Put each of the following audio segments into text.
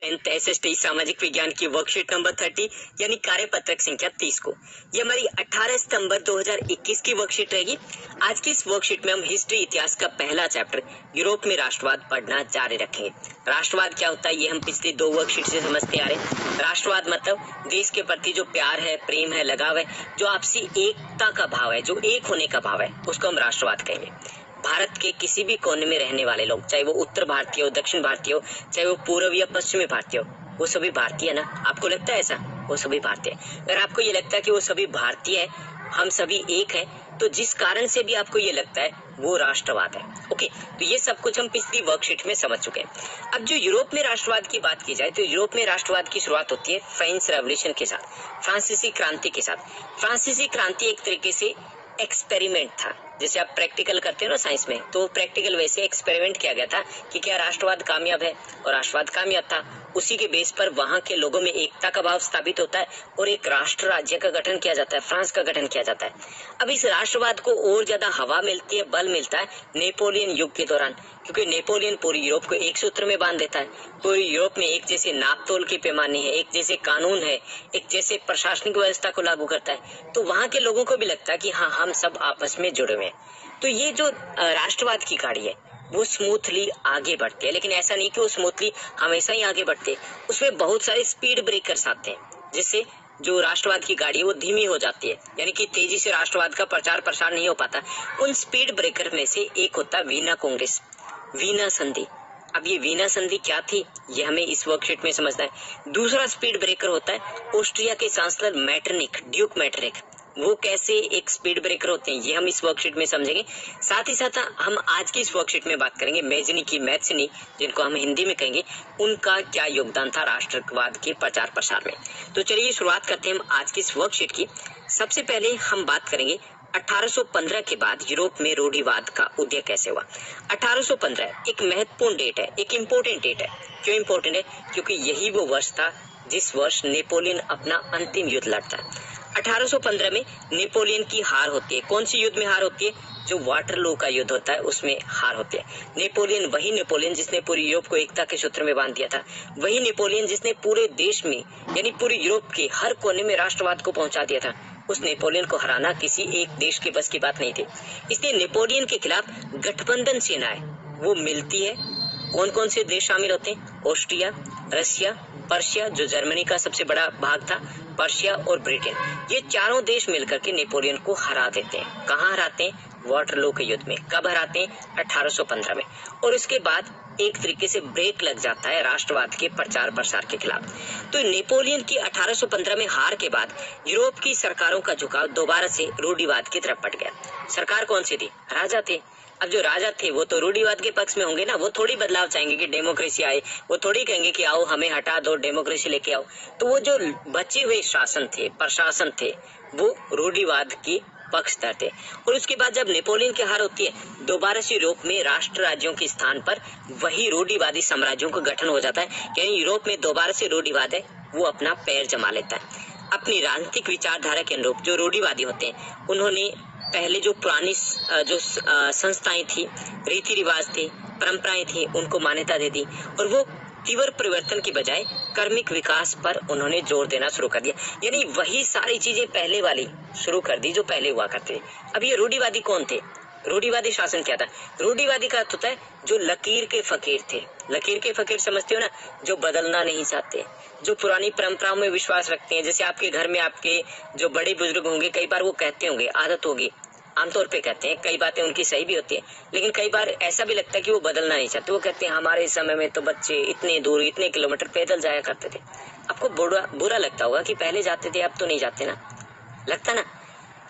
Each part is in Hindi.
10th SST सामाजिक विज्ञान की वर्कशीट नंबर 30 यानी कार्यपत्रक संख्या 30 को। ये हमारी 18 सितंबर 2021 की वर्कशीट रहेगी। आज की इस वर्कशीट में हम हिस्ट्री इतिहास का पहला चैप्टर यूरोप में राष्ट्रवाद पढ़ना जारी रखेंगे। राष्ट्रवाद क्या होता है ये हम पिछली 2 वर्कशीट से समझते आ रहे हैं। राष्ट्रवाद मतलब देश के प्रति जो प्यार है, प्रेम है, लगाव है, जो आपसी एकता का भाव है, जो एक होने का भाव है, उसको हम राष्ट्रवाद कहेंगे। भारत के किसी भी कोने में रहने वाले लोग, चाहे वो उत्तर भारतीय हो, दक्षिण भारतीय हो, चाहे वो पूर्व या पश्चिमी भारतीय हो, वो सभी भारतीय है ना? आपको लगता है ऐसा? वो सभी भारतीय है। अगर आपको ये लगता है कि वो सभी भारतीय है, हम सभी एक है, तो जिस कारण से भी आपको ये लगता है वो राष्ट्रवाद है। ओके, तो ये सब कुछ हम पिछली वर्कशीट में समझ चुके हैं। अब जो यूरोप में राष्ट्रवाद की बात की जाए तो यूरोप में राष्ट्रवाद की शुरुआत होती है फ्रेंच रेवोल्यूशन के साथ, फ्रांसीसी क्रांति के साथ। फ्रांसीसी क्रांति एक तरीके से एक्सपेरिमेंट था। जैसे आप प्रैक्टिकल करते हो ना साइंस में, तो प्रैक्टिकल वैसे एक्सपेरिमेंट किया गया था कि क्या राष्ट्रवाद कामयाब है, और राष्ट्रवाद कामयाब था। उसी के बेस पर वहां के लोगों में एकता का भाव स्थापित होता है और एक राष्ट्र राज्य का गठन किया जाता है, फ्रांस का गठन किया जाता है। अब इस राष्ट्रवाद को और ज्यादा हवा मिलती है, बल मिलता है नेपोलियन युग के दौरान, क्योंकि नेपोलियन पूरी यूरोप को एक सूत्र में बांध देता है। पूरी यूरोप में एक जैसे नापतोल के पैमाने हैं, एक जैसे कानून है, एक जैसे प्रशासनिक व्यवस्था को लागू करता है। तो वहां के लोगों को भी लगता है कि हाँ, हम सब आपस में जुड़े हुए हैं। तो ये जो राष्ट्रवाद की गाड़ी है वो स्मूथली आगे बढ़ती है, लेकिन ऐसा नहीं कि वो स्मूथली हमेशा ही आगे बढ़ते। उसमें बहुत सारे स्पीड ब्रेकर्स आते हैं, जिससे जो राष्ट्रवाद की गाड़ी है वो धीमी हो जाती है, यानी कि तेजी से राष्ट्रवाद का प्रचार प्रसार नहीं हो पाता। उन स्पीड ब्रेकर में से एक होता है वीना कांग्रेस, वीना संधि। अब ये वीना संधि क्या थी ये हमें इस वर्कशीट में समझना है। दूसरा स्पीड ब्रेकर होता है ऑस्ट्रिया के चांसलर मैटरनिक, ड्यूक मैटरनिक। वो कैसे एक स्पीड ब्रेकर होते हैं ये हम इस वर्कशीट में समझेंगे। साथ ही साथ हम आज की इस वर्कशीट में बात करेंगे मेजनी मैथ्सनी, जिनको हम हिंदी में कहेंगे, उनका क्या योगदान था राष्ट्रवाद के प्रचार प्रसार में। तो चलिए शुरुआत करते हैं हम आज की इस वर्कशीट की। सबसे पहले हम बात करेंगे 1815 के बाद यूरोप में रूढ़िवाद का उदय कैसे हुआ। 1815 एक महत्वपूर्ण डेट है, एक इम्पोर्टेंट डेट है। क्यों इम्पोर्टेंट है? क्योंकि यही वो वर्ष था जिस वर्ष नेपोलियन अपना अंतिम युद्ध लड़ता है। 1815 में नेपोलियन की हार होती है। कौन सी युद्ध में हार होती है? जो वाटरलू का युद्ध होता है उसमें हार होती है। नेपोलियन वही नेपोलियन जिसने पूरी यूरोप को एकता के सूत्र में बांध दिया था, वही नेपोलियन जिसने पूरे देश में यानी पूरी यूरोप के हर कोने में राष्ट्रवाद को पहुंचा दिया था। उस नेपोलियन को हराना किसी एक देश के बस की बात नहीं थी। इसलिए नेपोलियन के खिलाफ गठबंधन सेनाएं वो मिलती है। कौन कौन से देश शामिल होते हैं? ऑस्ट्रिया, रशिया, पर्शिया जो जर्मनी का सबसे बड़ा भाग था, पर्शिया और ब्रिटेन। ये चारों देश मिलकर के नेपोलियन को हरा देते हैं। कहाँ हराते हैं? वाटरलू के युद्ध में। कब हराते हैं? 1815 में। और इसके बाद एक तरीके से ब्रेक लग जाता है राष्ट्रवाद के प्रचार प्रसार के खिलाफ। तो नेपोलियन की 1815 में हार के बाद यूरोप की सरकारों का झुकाव दोबारा से रूढ़िवाद की तरफ पड़ गया। सरकार कौन सी थी? राजा थे। अब जो राजा थे वो तो रूढ़िवाद के पक्ष में होंगे ना, वो थोड़ी बदलाव चाहेंगे कि डेमोक्रेसी आए, वो थोड़ी कहेंगे कि आओ हमें हटा दो, डेमोक्रेसी लेके आओ। तो वो जो बचे हुए शासन थे, प्रशासन थे, वो रूढ़िवाद की पक्षधर थे। और उसके बाद जब नेपोलियन की हार होती है, दोबारा से यूरोप में राष्ट्र राज्यों के स्थान पर वही रूढ़िवादी साम्राज्यों का गठन हो जाता है। यानी यूरोप में दोबारा से रूढ़िवाद है वो अपना पैर जमा लेता है। अपनी राजनीतिक विचारधारा के अनुरूप जो रूढ़िवादी होते हैं उन्होंने पहले जो पुरानी जो संस्थाएं थी, रीति रिवाज थे, परंपराएं थी, उनको मान्यता दे दी और वो तीव्र परिवर्तन की बजाय कर्मिक विकास पर उन्होंने जोर देना शुरू कर दिया। यानी वही सारी चीजें पहले वाली शुरू कर दी जो पहले हुआ करते थे। अब ये रूढ़िवादी कौन थे? रूढ़िवादी शासन क्या था? रूढ़िवादी का अर्थ होता है जो लकीर के फकीर थे। लकीर के फकीर समझते हो ना? जो बदलना नहीं चाहते, जो पुरानी परंपराओं में विश्वास रखते हैं। जैसे आपके घर में आपके जो बड़े बुजुर्ग होंगे, कई बार वो कहते होंगे, आदत होगी, आमतौर पे कहते हैं, कई बातें उनकी सही भी होती है, लेकिन कई बार ऐसा भी लगता है कि वो बदलना नहीं चाहते। वो कहते हैं हमारे समय में तो बच्चे इतने दूर, इतने किलोमीटर पैदल जाया करते थे। आपको बुरा लगता होगा कि पहले जाते थे, अब तो नहीं जाते ना, लगता ना?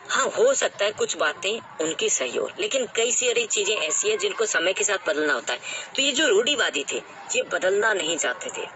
हाँ, हो सकता है कुछ बातें उनकी सही हो, लेकिन कई सारी चीजें ऐसी है जिनको समय के साथ बदलना होता है। तो ये जो रूढ़िवादी थे ये बदलना नहीं चाहते थे,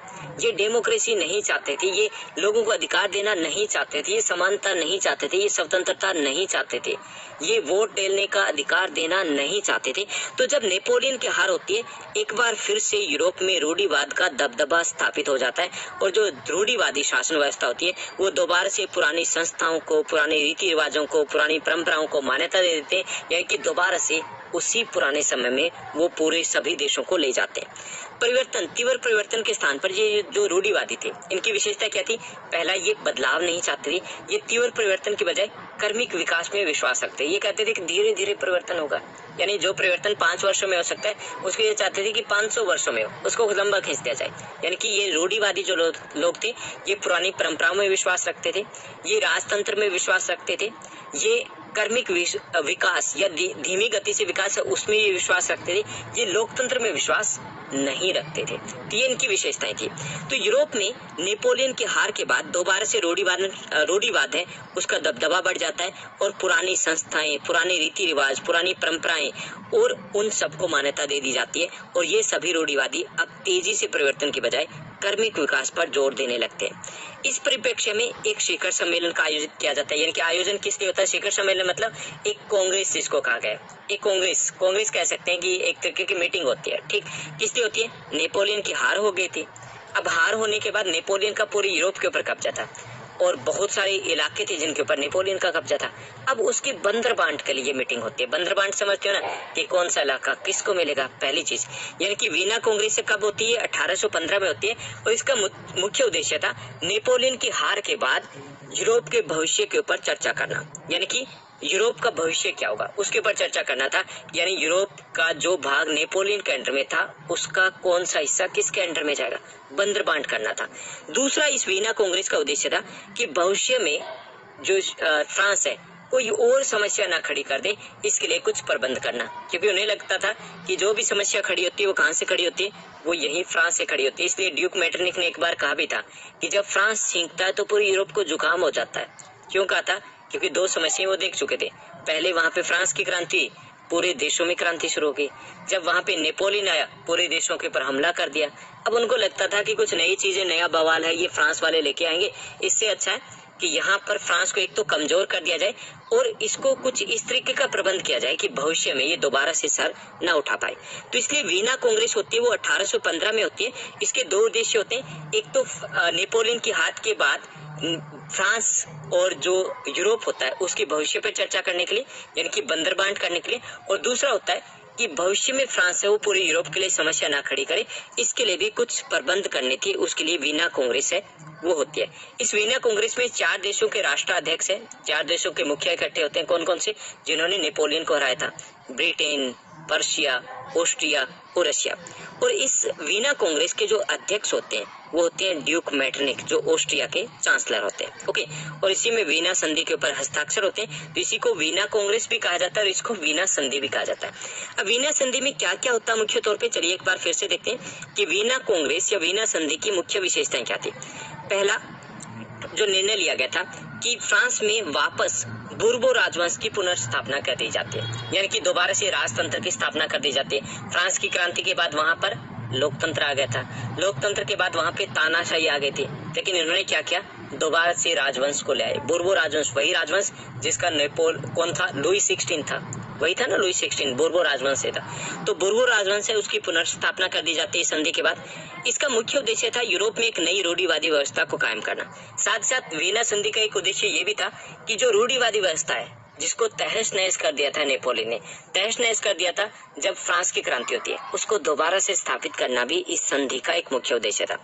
ये डेमोक्रेसी नहीं चाहते थे, ये लोगों को अधिकार देना नहीं चाहते थे, ये समानता नहीं चाहते थे, ये स्वतंत्रता नहीं चाहते थे, ये वोट देने का अधिकार देना नहीं चाहते थे। तो जब नेपोलियन की हार होती है, एक बार फिर से यूरोप में रूढ़िवाद का दबदबा स्थापित हो जाता है और जो रूढ़िवादी शासन व्यवस्था होती है वो दोबारा से पुरानी संस्थाओं को, पुराने रीति रिवाजों को, पुरानी परंपराओं को मान्यता दे देते हैं, यानी कि दोबारा से उसी पुराने समय में वो पूरे सभी देशों को ले जाते हैं। परिवर्तन, तीव्र परिवर्तन के स्थान पर ये जो रूढ़िवादी थे, इनकी विशेषता क्या थी? पहला, ये बदलाव नहीं चाहते थे, ये तीव्र परिवर्तन के बजाय क्रमिक विकास में विश्वास रखते। ये कहते थे कि धीरे धीरे परिवर्तन होगा, यानी जो परिवर्तन 5 वर्षों में हो सकता है उसको ये चाहते थे कि 500 वर्षों में हो, उसको लंबा खींच दिया जाए। यानी कि ये रूढ़िवादी जो लोग थे, ये पुरानी परंपराओं में विश्वास रखते थे, ये राजतंत्र में विश्वास रखते थे, ये क्रमिक विकास या धीमी गति से विकास है उसमें ये विश्वास रखते थे, ये लोकतंत्र में विश्वास नहीं रखते थे। तो ये इनकी विशेषताएं थी। तो यूरोप में नेपोलियन की हार के बाद दोबारा से रूढ़िवाद है उसका दबदबा बढ़ जाता है और पुरानी संस्थाएं, पुराने रीति रिवाज, पुरानी परंपराएं और उन सबको मान्यता दे दी जाती है और ये सभी रूढ़िवादी अब तेजी से परिवर्तन के बजाय क्रमिक विकास पर जोर देने लगते हैं। इस परिप्रेक्ष्य में एक शिखर सम्मेलन का आयोजित किया जाता है। यानी कि आयोजन किस लिए होता है? शिखर सम्मेलन मतलब एक कांग्रेस जिसको कहा गया है, एक कांग्रेस कह सकते हैं कि एक तरीके की मीटिंग होती है। ठीक, किस लिए होती है? नेपोलियन की हार हो गई थी। अब हार होने के बाद नेपोलियन का पूरे यूरोप के ऊपर कब्जा था और बहुत सारे इलाके थे जिनके ऊपर नेपोलियन का कब्जा था। अब उसकी बंदरबांट के लिए मीटिंग होती है। बंदरबांट समझते हो ना कि कौन सा इलाका किसको मिलेगा? पहली चीज, यानी कि वीना कांग्रेस से कब होती है? 1815 में होती है और इसका मुख्य उद्देश्य था नेपोलियन की हार के बाद यूरोप के भविष्य के ऊपर चर्चा करना। यानी कि यूरोप का भविष्य क्या होगा उसके ऊपर चर्चा करना था। यानी यूरोप का जो भाग नेपोलियन के अंडर में था उसका कौन सा हिस्सा किसके अंडर में जाएगा, बंदरबांट करना था। दूसरा, इस वीना कांग्रेस का उद्देश्य था कि भविष्य में जो फ्रांस है कोई और समस्या ना खड़ी कर दे, इसके लिए कुछ प्रबंध करना, क्योंकि उन्हें लगता था कि जो भी समस्या खड़ी होती है वो कहाँ से खड़ी होती है, वो यही फ्रांस से खड़ी होती है। इसलिए ड्यूक मेटरनिक ने एक बार कहा भी था कि जब फ्रांस छींकता है तो पूरी यूरोप को जुकाम हो जाता है। क्यों कहा था? क्योंकि 2 समस्याएं वो देख चुके थे। पहले वहां पे फ्रांस की क्रांति, पूरे देशों में क्रांति शुरू हो गई। जब वहां पे नेपोलियन आया, पूरे देशों के ऊपर हमला कर दिया। अब उनको लगता था कि कुछ नई चीजें, नया बवाल है, ये फ्रांस वाले लेके आएंगे, इससे अच्छा है कि यहाँ पर फ्रांस को एक तो कमजोर कर दिया जाए और इसको कुछ इस तरीके का प्रबंध किया जाए कि भविष्य में ये दोबारा से सर न उठा पाए। तो इसलिए वीना कांग्रेस होती है वो 1815 में होती है। इसके 2 उद्देश्य होते हैं, एक तो नेपोलियन की हार के बाद फ्रांस और जो यूरोप होता है उसके भविष्य पर चर्चा करने के लिए, यानी कि बंदरबांट करने के लिए, और दूसरा होता है कि भविष्य में फ्रांस है वो पूरे यूरोप के लिए समस्या ना खड़ी करे, इसके लिए भी कुछ प्रबंध करने की, उसके लिए वीना कांग्रेस है वो होती है। इस वीना कांग्रेस में 4 देशों के राष्ट्राध्यक्ष हैं, 4 देशों के मुखिया इकट्ठे होते हैं। कौन कौन से? जिन्होंने नेपोलियन को हराया था, ब्रिटेन, पर्शिया, ऑस्ट्रिया और रशिया। और इस वीना कांग्रेस के जो अध्यक्ष होते हैं वो होते हैं ड्यूक मेटरनिक, जो ऑस्ट्रिया के चांसलर होते हैं। ओके, और इसी में वीना संधि के ऊपर हस्ताक्षर होते हैं। तो इसी को वीना कांग्रेस भी कहा जाता है और इसको वीना संधि भी कहा जाता है। अब वीना संधि में क्या क्या होता है मुख्य तौर पे, चलिए एक बार फिर से देखते हैं कि वीना कांग्रेस या वीना संधि की मुख्य विशेषताएं क्या थी। पहला जो निर्णय लिया गया था कि फ्रांस में वापस बुर्बो राजवंश की पुनर्स्थापना कर दी जाती है, यानी कि दोबारा से राजतंत्र की स्थापना कर दी जाती है। फ्रांस की क्रांति के बाद वहां पर लोकतंत्र आ गया था, लोकतंत्र के बाद वहां पे तानाशाही आ गई थी, लेकिन इन्होंने क्या किया, दोबारा से राजवंश को ले आए। बुर्बो राजवंश, वही राजवंश जिसका कौन था, लुई 16 था, वही था ना लुई 16, बुर्बो राजवंश से था। तो बुर्बो राजवंश है उसकी पुनर्स्थापना कर दी जाती है संधि के बाद। इसका मुख्य उद्देश्य था यूरोप में एक नई रूढ़िवादी व्यवस्था को कायम करना। साथ साथ वीना संधि का एक उद्देश्य ये भी था कि जो रूढ़िवादी व्यवस्था है जिसको तहस नहस कर दिया था नेपोलियन ने, तहस नहस कर दिया था जब फ्रांस की क्रांति होती है, उसको दोबारा से स्थापित करना भी इस संधि का एक मुख्य उद्देश्य था।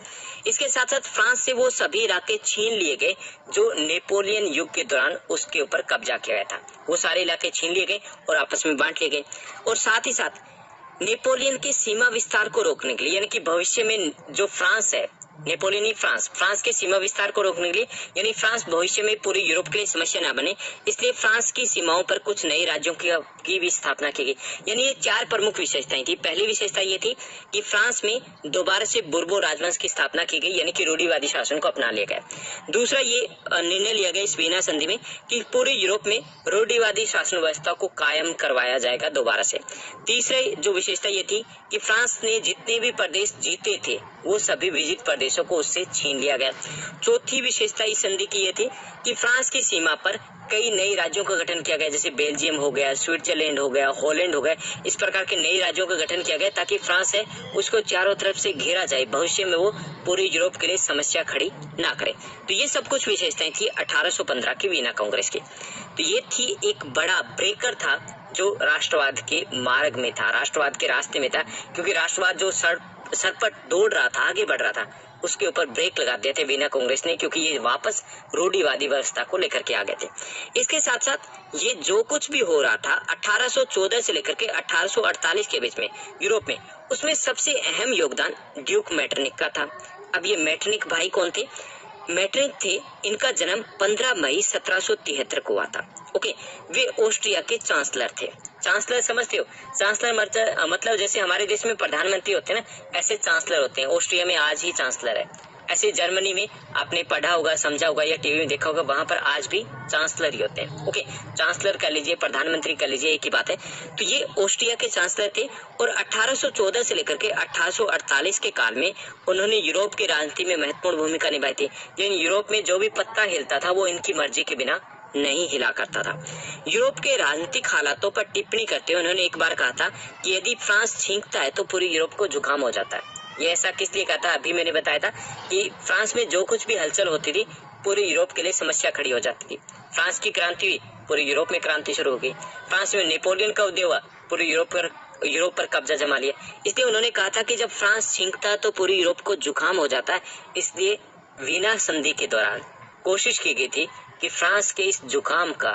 इसके साथ साथ फ्रांस से वो सभी इलाके छीन लिए गए जो नेपोलियन युग के दौरान उसके ऊपर कब्जा किया गया था, वो सारे इलाके छीन लिए गए और आपस में बांट लिए गए। और साथ ही साथ नेपोलियन के सीमा विस्तार को रोकने के लिए, यानी कि भविष्य में जो फ्रांस है, नेपोलियनी फ्रांस के सीमा विस्तार को रोकने के लिए, यानी फ्रांस भविष्य में पूरे यूरोप के लिए समस्या न बने, इसलिए फ्रांस की सीमाओं पर कुछ नए राज्यों की भी स्थापना की गई। यानी ये 4 प्रमुख विशेषताएं थी। पहली विशेषता ये थी कि फ्रांस में दोबारा से बुर्बो राजवंश की स्थापना की गई, यानी कि रूढ़िवादी शासन को अपना लिया गया। दूसरा, ये निर्णय लिया गया इस वीना संधि में कि पूरे यूरोप में रूढ़िवादी शासन व्यवस्था को कायम करवाया जाएगा दोबारा से। तीसरा जो विशेषता ये थी कि फ्रांस ने जितने भी प्रदेश जीते थे वो सभी विजित प्रदेशों को उससे छीन लिया गया। चौथी विशेषता इस संधि की ये थी कि फ्रांस की सीमा पर कई नए राज्यों का गठन किया गया, जैसे बेल्जियम हो गया, स्विट्जरलैंड हो गया, हॉलैंड हो गया, इस प्रकार के नए राज्यों का गठन किया गया ताकि फ्रांस है उसको चारों तरफ से घेरा जाए, भविष्य में वो पूरे यूरोप के लिए समस्या खड़ी ना करे। तो ये सब कुछ विशेषताएं थी 1815 की वीना कांग्रेस की। तो ये थी एक बड़ा ब्रेकर था जो राष्ट्रवाद के मार्ग में था, राष्ट्रवाद के रास्ते में था, क्योंकि राष्ट्रवाद जो सरपट दौड़ रहा था, आगे बढ़ रहा था, उसके ऊपर ब्रेक लगा दिए थे वीना कांग्रेस ने, क्योंकि ये वापस रूढ़िवादी व्यवस्था को लेकर के आ गए थे। इसके साथ साथ ये जो कुछ भी हो रहा था 1814 से लेकर के 1848 के बीच में यूरोप में, उसमें सबसे अहम योगदान ड्यूक मेटरनिक का था। अब ये मेटरनिक भाई कौन थे? मेटरनिक थे, इनका जन्म 15 मई 1773 को हुआ था। ओके, वे ऑस्ट्रिया के चांसलर थे। चांसलर समझते हो? चांसलर मतलब जैसे हमारे देश में प्रधानमंत्री होते हैं ना, ऐसे चांसलर होते हैं। ऑस्ट्रिया में आज ही चांसलर है। ऐसे जर्मनी में आपने पढ़ा होगा, समझा होगा या टीवी में देखा होगा, वहां पर आज भी चांसलर ही होते हैं। ओके, चांसलर कह लीजिए, प्रधानमंत्री कह लीजिए, एक ही बात है। तो ये ऑस्ट्रिया के चांसलर थे और 1814 से लेकर के 1848 के काल में उन्होंने यूरोप की राजनीति में महत्वपूर्ण भूमिका निभाई थी। यानी यूरोप में जो भी पत्ता हिलता था वो इनकी मर्जी के बिना नहीं हिला करता था। यूरोप के राजनीतिक हालातों पर टिप्पणी करते हुए उन्होंने एक बार कहा था कि यदि फ्रांस छींकता है तो पूरी यूरोप को जुकाम हो जाता है। ये ऐसा किस लिए कहा था? अभी मैंने बताया था कि फ्रांस में जो कुछ भी हलचल होती थी पूरे यूरोप के लिए समस्या खड़ी हो जाती थी। फ्रांस की क्रांति हुई, पूरे यूरोप में क्रांति शुरू हो गई। फ्रांस में नेपोलियन का उदय हुआ, पूरे यूरोप पर कब्जा जमा लिया। इसलिए उन्होंने कहा था कि जब फ्रांस छींकता है तो पूरी यूरोप को जुकाम हो जाता है। इसलिए वीना संधि के दौरान कोशिश की गई थी कि फ्रांस के इस जुकाम का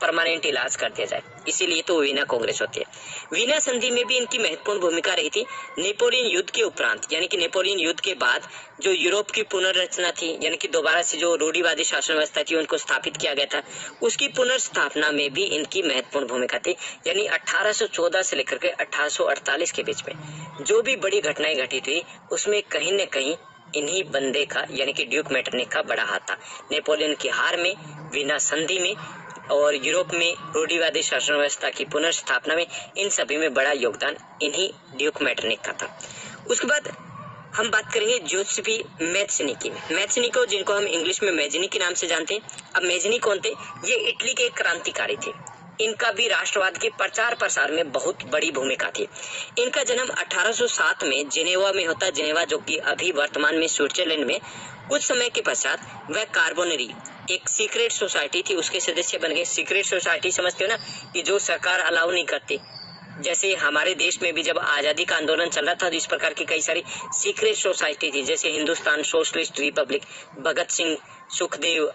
परमानेंट इलाज कर दिया जाए, इसीलिए तो वीना कांग्रेस होती है। वीना संधि में भी इनकी महत्वपूर्ण भूमिका रही थी। नेपोलियन युद्ध के उपरांत, यानी कि नेपोलियन युद्ध के बाद जो यूरोप की पुनर्रचना थी, यानी कि दोबारा से जो रूढ़िवादी शासन व्यवस्था थी उनको स्थापित किया गया था, उसकी पुनर्स्थापना में भी इनकी महत्वपूर्ण भूमिका थी। यानी 1814 से लेकर के 1848 के बीच में जो भी बड़ी घटनाएं घटी थी उसमें कहीं न कहीं इन्हीं बंदे का, यानी कि ड्यूक मेटरनिक का बड़ा हाथ था। नेपोलियन की हार में, वीना संधि में और यूरोप में रूढ़िवादी शासन व्यवस्था की पुनर्स्थापना में, इन सभी में बड़ा योगदान इन्हीं ड्यूक मेटरनिक का था। उसके बाद हम बात करेंगे जोसेफी मैज़्ज़नी, जिनको हम इंग्लिश में मैज़्ज़नी के नाम से जानते हैं। अब मैज़्ज़नी कौन थे? ये इटली के क्रांतिकारी थे। इनका भी राष्ट्रवाद के प्रचार प्रसार में बहुत बड़ी भूमिका थी। इनका जन्म 1807 में जेनेवा में होता। जेनेवा जो कि अभी वर्तमान में स्विट्जरलैंड में। कुछ समय के पश्चात वह कार्बोनरी, एक सीक्रेट सोसाइटी थी, उसके सदस्य बन गए। सीक्रेट सोसाइटी समझते हो ना, कि जो सरकार अलाउ नहीं करती। जैसे हमारे देश में भी जब आजादी का आंदोलन चल रहा था तो इस प्रकार की कई सारी सीक्रेट सोसाइटी थी, जैसे हिंदुस्तान सोशलिस्ट रिपब्लिक, भगत सिंह, सुखदेव,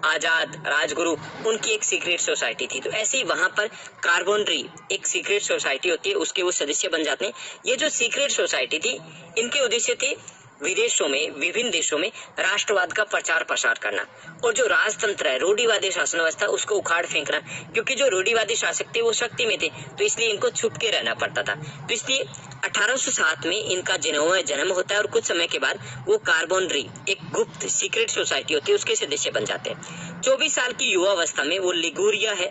आजाद, राजगुरु, उनकी एक सीक्रेट सोसाइटी थी। तो ऐसे ही वहां पर कार्बोनरी एक सीक्रेट सोसाइटी होती है, उसके वो सदस्य बन जाते हैं। ये जो सीक्रेट सोसाइटी थी, इनके उद्देश्य थे विदेशों में, विभिन्न देशों में राष्ट्रवाद का प्रचार प्रसार करना और जो राजतंत्र है, रूढ़िवादी शासन व्यवस्था, उसको उखाड़ फेंकना। क्योंकि जो रूढ़िवादी शासक थे वो शक्ति में थे, तो इसलिए इनको छुप के रहना पड़ता था। तो इसलिए 1807 में इनका जेनेवा में जन्म होता है और कुछ समय के बाद वो कार्बोनरी, एक गुप्त सीक्रेट सोसाइटी होती है, उसके सदस्य बन जाते हैं। 24 साल की युवावस्था में वो लिगुरिया है,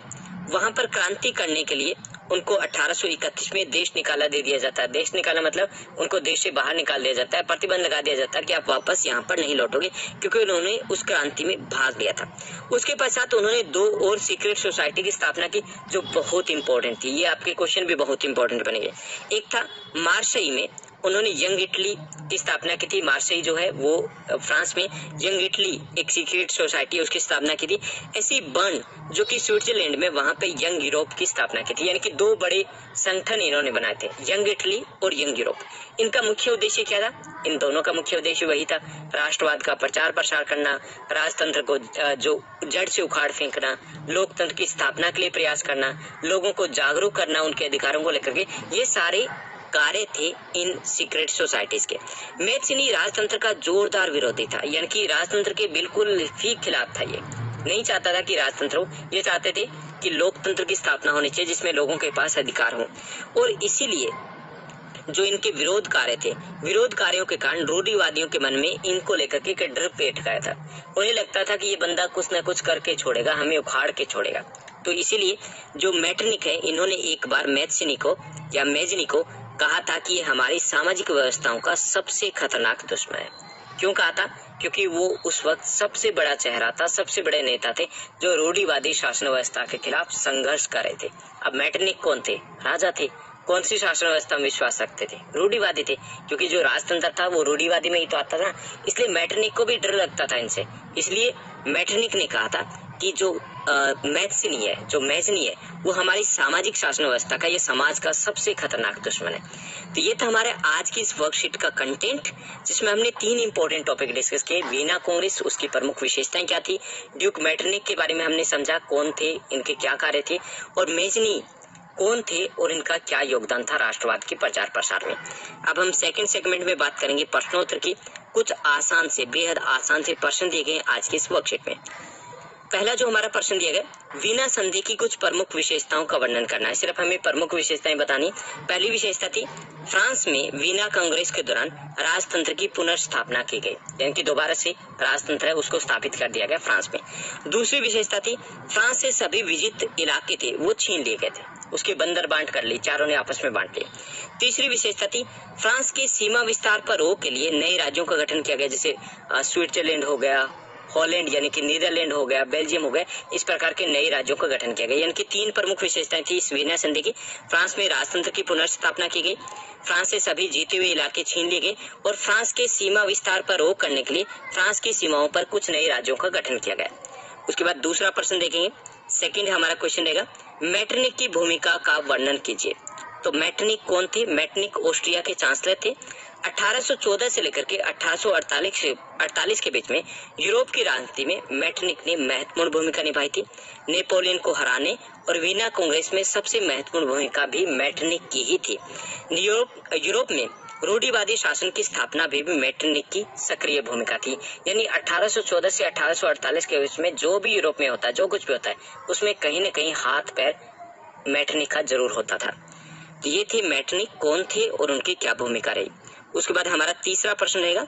वहां पर क्रांति करने के लिए उनको 1831 में देश निकाला दे दिया जाता है। देश निकाला मतलब उनको देश से बाहर निकाल दिया जाता है, प्रतिबंध लगा दिया जाता है कि आप वापस यहाँ पर नहीं लौटोगे, क्योंकि उन्होंने उस क्रांति में भाग लिया था। उसके पश्चात उन्होंने 2 और सीक्रेट सोसाइटी की स्थापना की जो बहुत इंपॉर्टेंट थी। ये आपके क्वेश्चन भी बहुत इंपॉर्टेंट बनेंगे। एक था मार्सेई में उन्होंने यंग इटली की स्थापना की थी। मार्सेई जो है वो फ्रांस में, यंग इटली एक सीक्रेट सोसाइटी, उसकी स्थापना की थी। ऐसी बर्न जो कि स्विट्जरलैंड में, वहां पे यंग यूरोप की स्थापना की थी। यानी कि 2 बड़े संगठन इन्होंने बनाए थे, यंग इटली और यंग यूरोप। इनका मुख्य उद्देश्य क्या था? इन दोनों का मुख्य उद्देश्य वही था, राष्ट्रवाद का प्रचार प्रसार करना, राजतंत्र को जो जड़ से उखाड़ फेंकना, लोकतंत्र की स्थापना के लिए प्रयास करना, लोगों को जागरूक करना उनके अधिकारों को लेकर के। ये सारे कार्य थे इन सीक्रेट सोसाइटीज के। मैज़्ज़नी राजतंत्र का जोरदार विरोधी था, यानी कि राजतंत्र के बिल्कुल ही खिलाफ था। ये नहीं चाहता था कि राजतंत्र हो, ये चाहते थे कि लोकतंत्र की स्थापना होनी चाहिए जिसमें लोगों के पास अधिकार हो। और इसीलिए जो इनके विरोध कार्य थे, विरोध कार्यों के कारण रूढ़िवादियों के मन में इनको लेकर के एक डर पेट गया था। उन्हें लगता था कि ये बंदा कुछ न कुछ करके छोड़ेगा, हमें उखाड़ के छोड़ेगा। तो इसीलिए जो मेटरनिक है, इन्होंने एक बार मैज़्ज़नी को कहा था कि ये हमारी सामाजिक व्यवस्थाओं का सबसे खतरनाक दुश्मन है। क्यों कहा था? क्योंकि वो उस वक्त सबसे बड़ा चेहरा था, सबसे बड़े नेता थे जो रूढ़िवादी शासन व्यवस्था के खिलाफ संघर्ष कर रहे थे। अब मेटरनिक कौन थे? राजा थे। कौन सी शासन व्यवस्था में विश्वास रखते थे? रूढ़िवादी थे, क्योंकि जो राजतंत्र था वो रूढ़िवादी में ही तो आता था। इसलिए मेटरनिक को भी डर लगता था इनसे। इसलिए मेटरनिक ने कहा था कि जो मैथ्सनी है, जो मेजनी है, वो हमारी सामाजिक शासन व्यवस्था का, ये समाज का सबसे खतरनाक दुश्मन है। तो ये था हमारे आज की इस वर्कशीट का कंटेंट, जिसमें हमने 3 इंपॉर्टेंट टॉपिक डिस्कस किए। वीना कांग्रेस, उसकी प्रमुख विशेषताएं क्या थी, ड्यूक मैटरनिक के बारे में हमने समझा, कौन थे, इनके क्या कार्य थे, और मेजनी कौन थे और इनका क्या योगदान था राष्ट्रवाद के प्रचार प्रसार में। अब हम सेकंड सेगमेंट में बात करेंगे प्रश्नोत्तर की। कुछ आसान से, बेहद आसान से प्रश्न दिए गए आज की इस वर्कशीट में। पहला जो हमारा प्रश्न दिया गया, वीना संधि की कुछ प्रमुख विशेषताओं का वर्णन करना है। सिर्फ हमें प्रमुख विशेषताएं बतानी। पहली विशेषता थी, फ्रांस में वीना कांग्रेस के दौरान राजतंत्र की पुनर्स्थापना की गई, यानी कि दोबारा से राजतंत्र है उसको स्थापित कर दिया गया फ्रांस में। दूसरी विशेषता थी, फ्रांस से सभी विजित इलाके थे वो छीन लिए गए थे, उसके बंदर बांट कर ली, चारों ने आपस में बांट लिए। तीसरी विशेषता थी, फ्रांस के सीमा विस्तार पर रोक के लिए नए राज्यों का गठन किया गया, जैसे स्विट्जरलैंड हो गया, हॉलैंड यानी कि नीदरलैंड हो गया, बेल्जियम हो गया, इस प्रकार के नए राज्यों का गठन किया गया। यानी कि 3 प्रमुख विशेषताएं थी इस वीना संधि की। फ्रांस में राजतंत्र की पुनर्स्थापना की गई, फ्रांस से सभी जीते हुए इलाके छीन लिए गए, और फ्रांस के सीमा विस्तार पर रोक करने के लिए फ्रांस की सीमाओं पर कुछ नए राज्यों का गठन किया गया। उसके बाद दूसरा प्रश्न देखेंगे, सेकंड हमारा क्वेश्चन रहेगा, मेटरनिक की भूमिका का वर्णन कीजिए। तो मेटरनिक कौन थे? मेटरनिक ऑस्ट्रिया के चांसलर थे। 1814 से लेकर के 1848 के बीच में यूरोप की राजनीति में मेटरनिक ने महत्वपूर्ण भूमिका निभाई थी। नेपोलियन को हराने और वीना कांग्रेस में सबसे महत्वपूर्ण भूमिका भी मेटरनिक की ही थी। यूरोप में रूढ़िवादी शासन की स्थापना भी मेटरनिक की सक्रिय भूमिका थी। यानी 1814 से 1848 के बीच में जो भी यूरोप में होता है, जो कुछ भी होता है, उसमें कहीं न कहीं हाथ पैर मेटरनिक का जरूर होता था। तो ये थे मेटरनिक, कौन थे और उनकी क्या भूमिका रही। उसके बाद हमारा तीसरा प्रश्न रहेगा।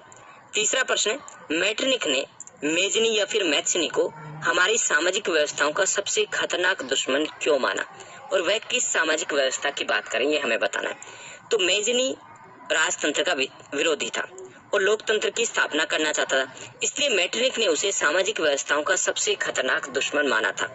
तीसरा प्रश्न है, मेटरनिक ने मेजनी या फिर मैथ्सनी को हमारी सामाजिक व्यवस्थाओं का सबसे खतरनाक दुश्मन क्यों माना, और वह किस सामाजिक व्यवस्था की बात करें ये हमें बताना है। तो मेजनी राजतंत्र का विरोधी था और लोकतंत्र की स्थापना करना चाहता था, इसलिए मेटरनिक ने उसे सामाजिक व्यवस्थाओं का सबसे खतरनाक दुश्मन माना था।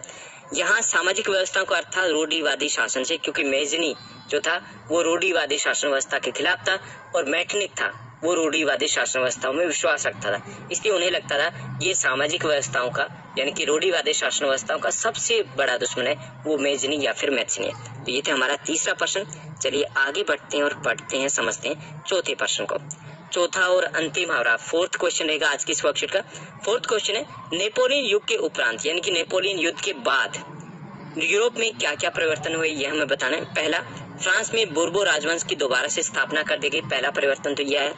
यहाँ सामाजिक व्यवस्थाओं का अर्थ था रूढ़िवादी शासन से, क्योंकि मेजनी जो था वो रूढ़िवादी शासन व्यवस्था के खिलाफ था और मेटरनिक था वो रूढ़िवादी शासन व्यवस्थाओं में विश्वास रखता था। इसलिए उन्हें लगता था ये सामाजिक व्यवस्थाओं का, यानी कि रूढ़िवादी शासन व्यवस्थाओं का सबसे बड़ा दुश्मन है वो मेजनी या फिर मैथ्सनी है। तो ये था हमारा तीसरा प्रश्न। चलिए आगे बढ़ते हैं और पढ़ते हैं, समझते हैं चौथे प्रश्न को। चौथा और अंतिम हमारा फोर्थ क्वेश्चन रहेगा आज की इस वर्कशीट का। फोर्थ क्वेश्चन है, नेपोलियन युग के उपरांत यानी कि नेपोलियन युद्ध के बाद यूरोप में क्या क्या परिवर्तन हुए ये हमें बताना है। पहला, फ्रांस में बोर्बो राजवंश की दोबारा से स्थापना कर दी गई, पहला परिवर्तन तो यह है।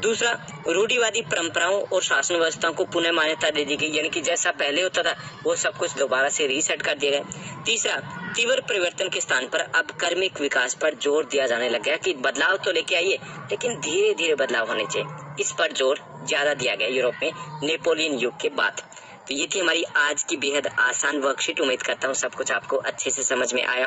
दूसरा, रूढ़िवादी परंपराओं और शासन व्यवस्थाओं को पुनः मान्यता दे दी गई, यानी कि जैसा पहले होता था वो सब कुछ दोबारा से रीसेट कर दिया गया। तीसरा, तीव्र परिवर्तन के स्थान पर अब कर्मिक विकास पर जोर दिया जाने लग गया कि बदलाव तो लेके आइए लेकिन धीरे धीरे बदलाव होने चाहिए, इस पर जोर ज्यादा दिया गया यूरोप में नेपोलियन युग के बाद। तो ये थी हमारी आज की बेहद आसान वर्कशीट। उम्मीद करता हूँ सब कुछ आपको अच्छे से समझ में आया।